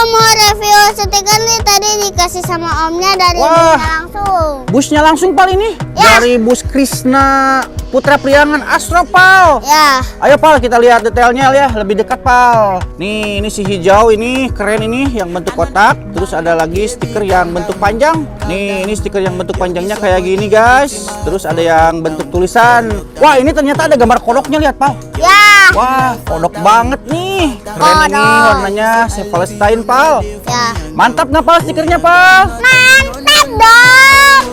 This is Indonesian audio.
mau review stiker nih, tadi dikasih sama omnya dari Wah. busnya langsung. Busnya langsung Pal ini. Ya. Dari bus Krishna Putra Priangan Astro Pal. Ya, Ayo Pal, kita lihat detailnya ya, lebih dekat Pal. Nih, ini si hijau ini keren ini yang bentuk kotak. Terus ada lagi stiker yang bentuk panjang. Nih, ini stiker yang bentuk panjangnya kayak gini guys. Terus ada yang bentuk tulisan. Wah, ini ternyata ada gambar kodoknya, lihat Pal. ya, Wah, kodok banget nih. Keren ini Kodok. warnanya Palestine Pal. ya. Mantap nggak Pal stikernya Pal? Mantap dong.